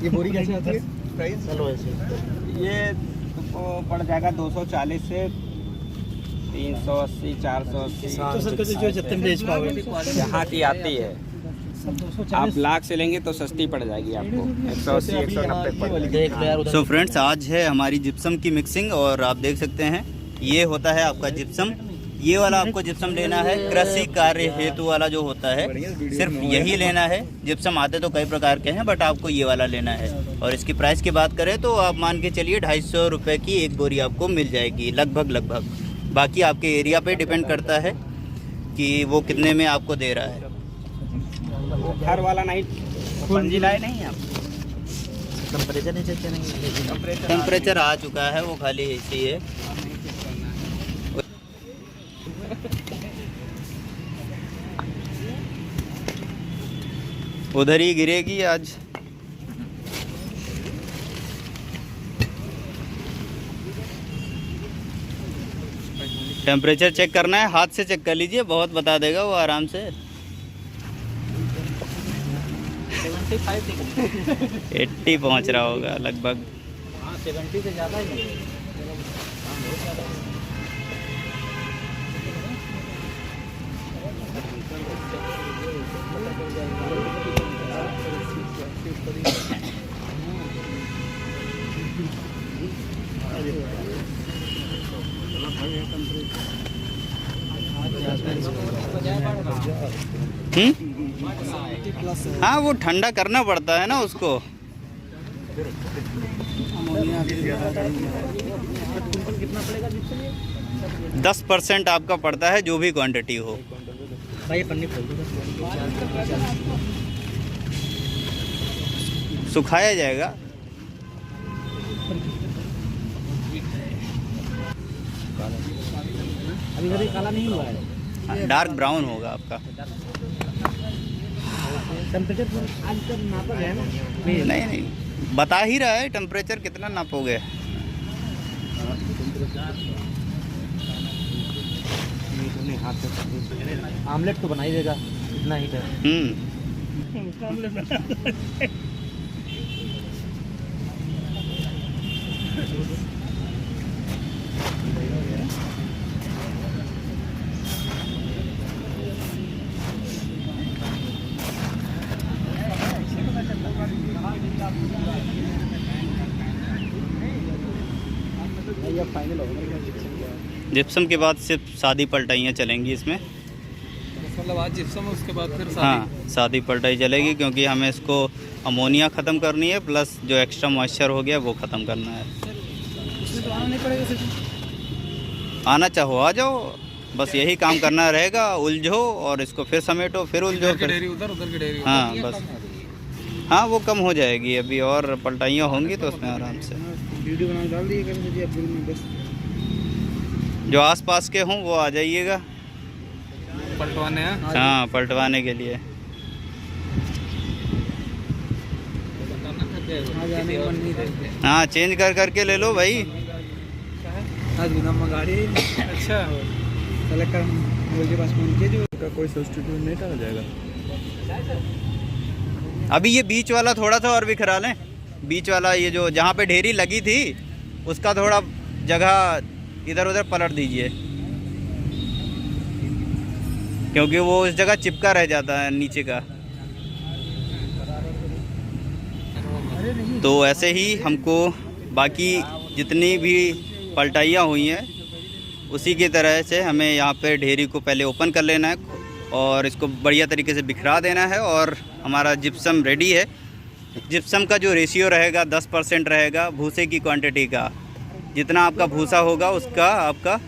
ये बोरी कैसे आती है प्राइस? चलो ऐसे ये तो पड़ जाएगा 240 से 380 480। तो सर कैसे जो जितने बेच पाओगे? यहाँ की आती है, आप लाख से लेंगे तो सस्ती पड़ जाएगी आपको 180 190 पड़ जाएगी। देख लो यार उधर। सो फ्रेंड्स, आज है हमारी जिप्सम की मिक्सिंग और आप देख सकते हैं ये होता है आपका जिप्सम। ये वाला आपको जिप्सम लेना है, कृषि कार्य हेतु वाला जो होता है, सिर्फ यही लेना है। जिप्सम आते तो कई प्रकार के हैं, बट आपको ये वाला लेना है। और इसकी प्राइस की बात करें तो आप मान के चलिए 250 रुपये की एक बोरी आपको मिल जाएगी लगभग। बाकी आपके एरिया पे डिपेंड करता है कि वो कितने में आपको दे रहा है। घर वाला नहीं, पंजी लाए नहीं आप? टेम्परेचर नहीं चेक करेंगे? टेम्परेचर आ चुका है, वो खाली ऐसे ही है। उधर ही गिरेगी आज। टेम्परेचर चेक करना है, हाथ से चेक कर लीजिए, बहुत बता देगा वो आराम से। 80 पहुंच रहा होगा लगभग। हाँ 70 से ज़्यादा ही। हाँ, वो ठंडा करना पड़ता है ना उसको। 10% आपका पड़ता है जो भी क्वांटिटी हो। भाई पन्नी खोल दो। सुखाया जाएगा। अभी काला नहीं हुआ है, डार्क ब्राउन होगा आपका। टेम्परेचर आज तक नापा गया ना? नहीं, बता ही रहा है टेम्परेचर कितना नापोगे। आमलेट तो बना ही देगा, इतना हीट है। जिप्सम के बाद सिर्फ सादी पलटाइयाँ चलेंगी इसमें। मतलब आज जिप्सम है, उसके बाद फिर हाँ, सादी पलटाई चलेगी क्योंकि हमें इसको अमोनिया ख़त्म करनी है, प्लस जो एक्स्ट्रा मॉइस्चर हो गया वो ख़त्म करना है। उसमें तो आना नहीं पड़ेगा सिर्फ? आना चाहो आ जाओ, बस यही काम करना रहेगा। उलझो और इसको फिर समेटो, फिर उलझो, की डेयरी उधर की डेयरी। हाँ बस। हाँ, वो कम हो जाएगी अभी, और पलटाइयाँ होंगी तो उसमें आराम से। वीडियो बना डाल दिए बस। जो आसपास के हों वो आ जाइएगा पलटवाने हैं। हाँ, पलटवाने के लिए। हाँ, चेंज कर करके ले लो भाई। आज बिना गाड़ी। अच्छा, कलेक्टर बोल के पास फोन किया जो का कोई सब्स्टिट्यूट नहीं डाला जाएगा। अभी ये बीच वाला थोड़ा सा और बिखरा लें। बीच वाला ये जो जहाँ पे ढेरी लगी थी उसका थोड़ा जगह इधर उधर पलट दीजिए, क्योंकि वो उस जगह चिपका रह जाता है नीचे का। तो ऐसे ही हमको बाकी जितनी भी पलटाइयाँ हुई हैं उसी की तरह से हमें यहाँ पे ढेरी को पहले ओपन कर लेना है और इसको बढ़िया तरीके से बिखरा देना है। और हमारा जिप्सम रेडी है। जिप्सम का जो रेशियो रहेगा 10% रहेगा भूसे की क्वांटिटी का। जितना आपका भूसा होगा उसका आपका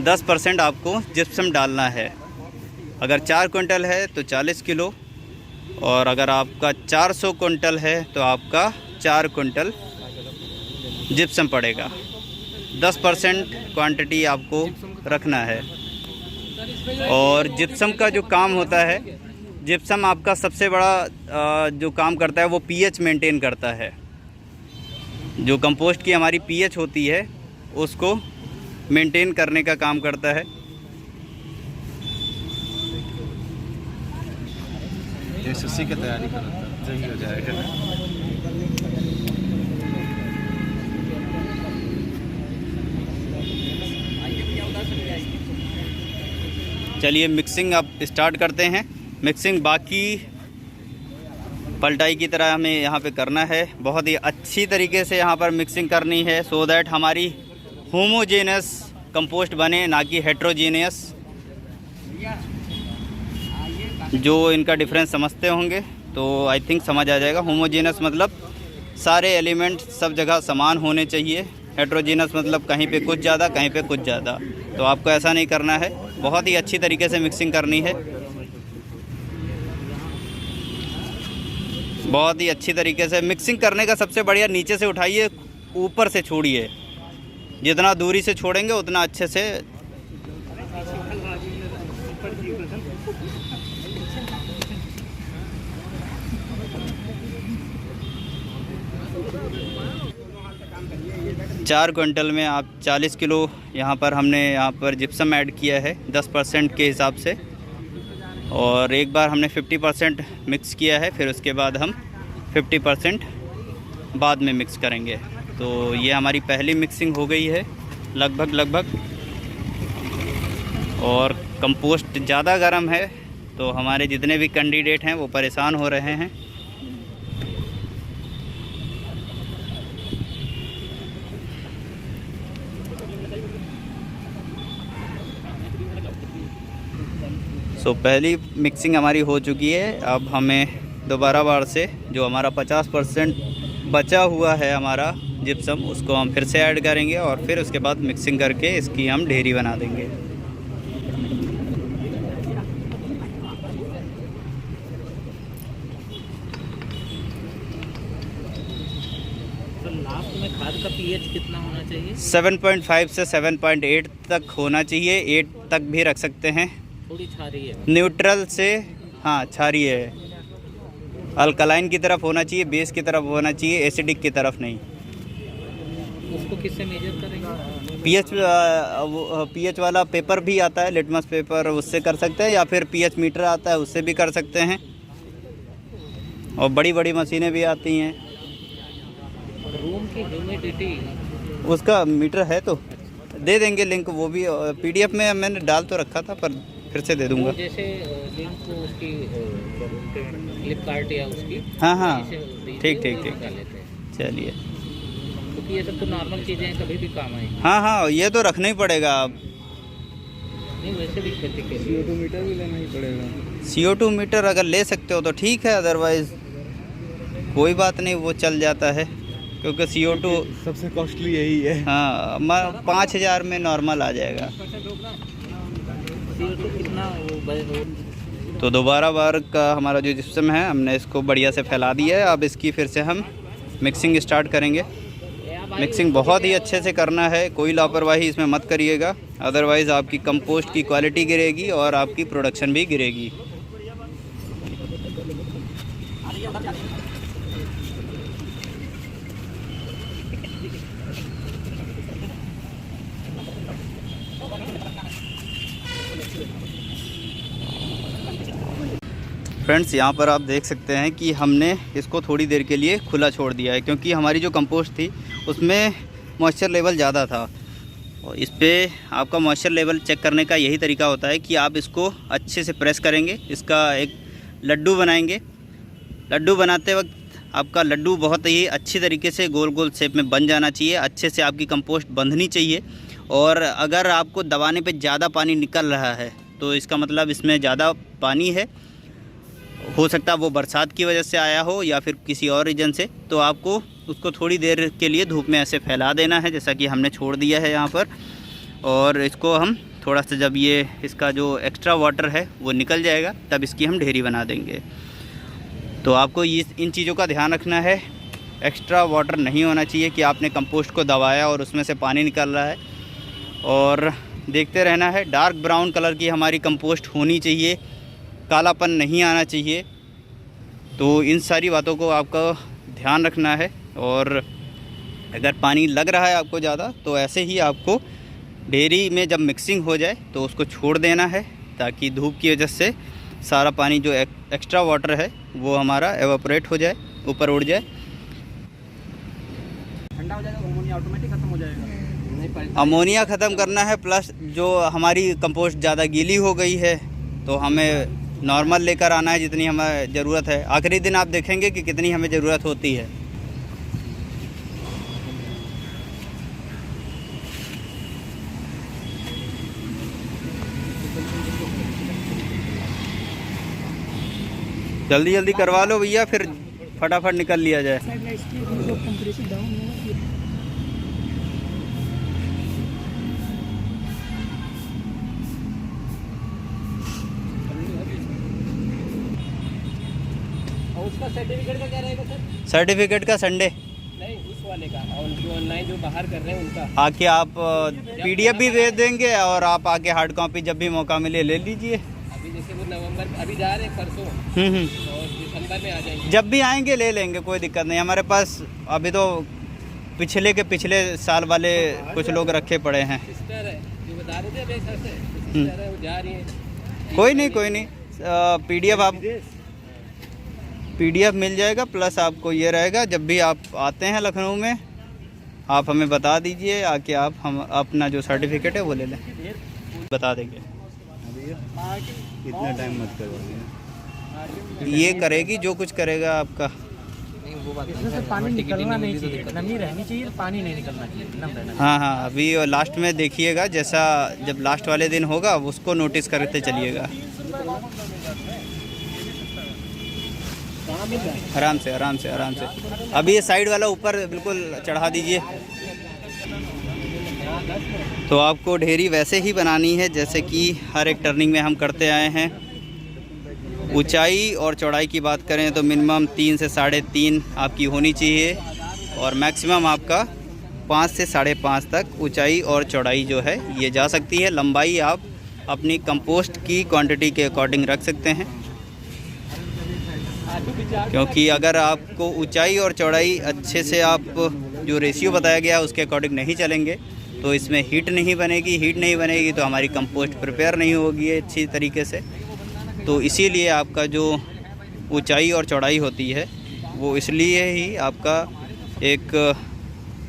10% आपको जिप्सम डालना है। अगर 4 क्विंटल है तो 40 किलो, और अगर आपका 400 क्विंटल है तो आपका 4 क्विंटल जिप्सम पड़ेगा। 10% क्वांटिटी आपको रखना है। और जिप्सम का जो काम होता है, जिप्सम आपका सबसे बड़ा जो काम करता है वो पीएच मेंटेन करता है। जो कंपोस्ट की हमारी पीएच होती है उसको मेंटेन करने का काम करता है। एसएससी की तैयारी कर रहा था, सही हो जाएगा। चलिए मिक्सिंग अब स्टार्ट करते हैं। मिक्सिंग बाकी पलटाई की तरह हमें यहाँ पे करना है। बहुत ही अच्छी तरीके से यहाँ पर मिक्सिंग करनी है, सो दैट हमारी होमोजेनस कंपोस्ट बने, ना कि हेट्रोजीनियस। जो इनका डिफरेंस समझते होंगे तो आई थिंक समझ आ जाएगा। होमोजेनस मतलब सारे एलिमेंट सब जगह समान होने चाहिए। हेट्रोजीनस मतलब कहीं पे कुछ ज़्यादा, कहीं पे कुछ ज़्यादा। तो आपको ऐसा नहीं करना है, बहुत ही अच्छी तरीके से मिक्सिंग करनी है। बहुत ही अच्छी तरीके से मिक्सिंग करने का सबसे बढ़िया, नीचे से उठाइए, ऊपर से छोड़िए। जितना दूरी से छोड़ेंगे उतना अच्छे से। चार क्विंटल में आप 40 किलो यहाँ पर हमने जिप्सम ऐड किया है 10% के हिसाब से। और एक बार हमने 50% मिक्स किया है, फिर उसके बाद हम 50% बाद में मिक्स करेंगे। तो ये हमारी पहली मिक्सिंग हो गई है लगभग। और कंपोस्ट ज़्यादा गर्म है तो हमारे जितने भी कैंडिडेट हैं वो परेशान हो रहे हैं। पहली मिक्सिंग हमारी हो चुकी है। अब हमें दोबारा बार से जो हमारा 50% बचा हुआ है हमारा जिप्सम, उसको हम फिर से ऐड करेंगे और फिर उसके बाद मिक्सिंग करके इसकी हम ढेरी बना देंगे। तो लास्ट में खाद का पीएच कितना होना चाहिए? 7.5 से 7.8 तक होना चाहिए। 8 तक भी रख सकते हैं। थोड़ी क्षारीय है, न्यूट्रल से, हाँ क्षारीय है। अल्कलाइन की तरफ होना चाहिए, बेस की तरफ होना चाहिए, एसिडिक की तरफ नहीं। उसको किससे मेजर करेंगे? पीएच वाला पेपर भी आता है, लिटमस पेपर, उससे कर सकते हैं, या फिर पीएच मीटर आता है उससे भी कर सकते हैं। और बड़ी बड़ी मशीनें भी आती हैं। रूम की ह्यूमिडिटी उसका मीटर है तो दे देंगे लिंक, वो भी पीडीएफ में मैंने डाल तो रखा था, पर फिर से दे दूंगा। जैसे लिंक को उसकी फ्लिपकार्ट या उसकी, हाँ ठीक। लेते हैं। चलिए, क्योंकि ये सब तो नॉर्मल चीज़ें हैं, कभी भी काम आएंगी। हाँ ये तो रखना ही पड़ेगा। अब नहीं, वैसे भी खेती के लिए CO2 मीटर भी लेना ही पड़ेगा। CO2 मीटर अगर ले सकते हो तो ठीक है, अदरवाइज़ कोई बात नहीं, वो चल जाता है। क्योंकि CO2 सबसे कॉस्टली यही है। हाँ 5000 में नॉर्मल आ जाएगा। CO2 कितना तो दोबारा बार का हमारा जो जिप्सम है हमने इसको बढ़िया से फैला दिया है। अब इसकी फिर से हम मिक्सिंग स्टार्ट करेंगे। मिक्सिंग बहुत ही अच्छे से करना है, कोई लापरवाही इसमें मत करिएगा, अदरवाइज़ आपकी कंपोस्ट की क्वालिटी गिरेगी और आपकी प्रोडक्शन भी गिरेगी। फ्रेंड्स, यहाँ पर आप देख सकते हैं कि हमने इसको थोड़ी देर के लिए खुला छोड़ दिया है, क्योंकि हमारी जो कंपोस्ट थी उसमें मॉइस्चर लेवल ज़्यादा था। और इस पर आपका मॉइस्चर लेवल चेक करने का यही तरीका होता है कि आप इसको अच्छे से प्रेस करेंगे, इसका एक लड्डू बनाएंगे। लड्डू बनाते वक्त आपका लड्डू बहुत ही अच्छी तरीके से गोल गोल शेप में बन जाना चाहिए, अच्छे से आपकी कंपोस्ट बंधनी चाहिए। और अगर आपको दबाने पे ज़्यादा पानी निकल रहा है तो इसका मतलब इसमें ज़्यादा पानी है, हो सकता है वो बरसात की वजह से आया हो या फिर किसी और रीजन से। तो आपको उसको थोड़ी देर के लिए धूप में ऐसे फैला देना है, जैसा कि हमने छोड़ दिया है यहाँ पर। और इसको हम थोड़ा सा, जब ये इसका जो एक्स्ट्रा वाटर है वो निकल जाएगा, तब इसकी हम ढेरी बना देंगे। तो आपको इन चीज़ों का ध्यान रखना है। एक्स्ट्रा वाटर नहीं होना चाहिए कि आपने कंपोस्ट को दबाया और उसमें से पानी निकल रहा है। और देखते रहना है। डार्क ब्राउन कलर की हमारी कंपोस्ट होनी चाहिए, कालापन नहीं आना चाहिए। तो इन सारी बातों को आपका ध्यान रखना है। और अगर पानी लग रहा है आपको ज़्यादा, तो ऐसे ही आपको ढेरी में जब मिक्सिंग हो जाए तो उसको छोड़ देना है, ताकि धूप की वजह से सारा पानी जो एक्स्ट्रा वाटर है वो हमारा एवापोरेट हो जाए, ऊपर उड़ जाए। ठंडा हो जाएगा अमोनिया ऑटोमेटिक खत्म हो जाएगा। अमोनिया ख़त्म करना है, प्लस जो हमारी कंपोस्ट ज़्यादा गीली हो गई है तो हमें नॉर्मल लेकर आना है जितनी हमें ज़रूरत है। आखिरी दिन आप देखेंगे कि कितनी हमें ज़रूरत होती है। जल्दी जल्दी करवा लो भैया, फिर फटाफट निकल लिया जाए। और उसका सर्टिफिकेट का क्या रहेगा सर? सर्टिफिकेट का संडे नहीं, उस वाले का, और जो ऑनलाइन जो बाहर कर रहे हैं उनका आके आप PDF भी भेज देंगे और आप आके हार्ड कॉपी जब भी मौका मिले ले लीजिए। अभी जैसे वो नवंबर अभी जा रहे हैं परसों, और दिसंबर में आ जाएंगे। जब भी आएंगे ले लेंगे, कोई दिक्कत नहीं। हमारे पास अभी तो पिछले साल वाले कुछ लोग रखे पड़े हैं। सिस्टर है जो बता रहे थे अभी सर से, सिस्टर है वो जा रही है। कोई नहीं PDF मिल जाएगा। प्लस आपको ये रहेगा, जब भी आप आते हैं लखनऊ में आप हमें बता दीजिए, आके आप हम अपना जो सर्टिफिकेट है वो ले लें, बता देंगे। इतना टाइम मत करो। ये करेगी जो कुछ करेगा आपका। इसमें से पानी निकलना नहीं चाहिए, नमी रहनी चाहिए, पानी नहीं निकलना चाहिए, नम रहना चाहिए। हाँ, अभी लास्ट में देखिएगा, जैसा जब लास्ट वाले दिन होगा उसको नोटिस करते चलिएगा। आराम से। अभी ये साइड वाला ऊपर बिल्कुल चढ़ा दीजिए। तो आपको ढेरी वैसे ही बनानी है जैसे कि हर एक टर्निंग में हम करते आए हैं। ऊंचाई और चौड़ाई की बात करें तो मिनिमम 3 से 3.5 आपकी होनी चाहिए, और मैक्सिमम आपका 5 से 5.5 तक ऊंचाई और चौड़ाई जो है ये जा सकती है। लंबाई आप अपनी कंपोस्ट की क्वांटिटी के अकॉर्डिंग रख सकते हैं, क्योंकि अगर आपको ऊंचाई और चौड़ाई अच्छे से आप जो रेशियो बताया गया है उसके अकॉर्डिंग नहीं चलेंगे तो इसमें हीट नहीं बनेगी तो हमारी कंपोस्ट प्रिपेयर नहीं होगी अच्छी तरीके से। तो इसीलिए आपका जो ऊंचाई और चौड़ाई होती है वो इसलिए ही आपका एक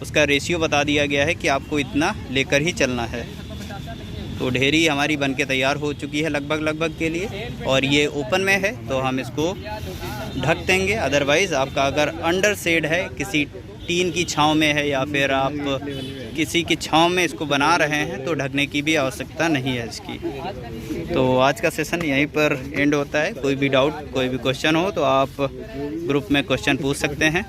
उसका रेशियो बता दिया गया है कि आपको इतना लेकर ही चलना है। तो ढेरी हमारी बनके तैयार हो चुकी है लगभग के लिए, और ये ओपन में है तो हम इसको ढक देंगे। अदरवाइज़ आपका अगर अंडर शेड है, किसी टीन की छांव में है या फिर आप किसी की छांव में इसको बना रहे हैं तो ढकने की भी आवश्यकता नहीं है इसकी। तो आज का सेशन यहीं पर एंड होता है। कोई भी डाउट, कोई भी क्वेश्चन हो तो आप ग्रुप में क्वेश्चन पूछ सकते हैं।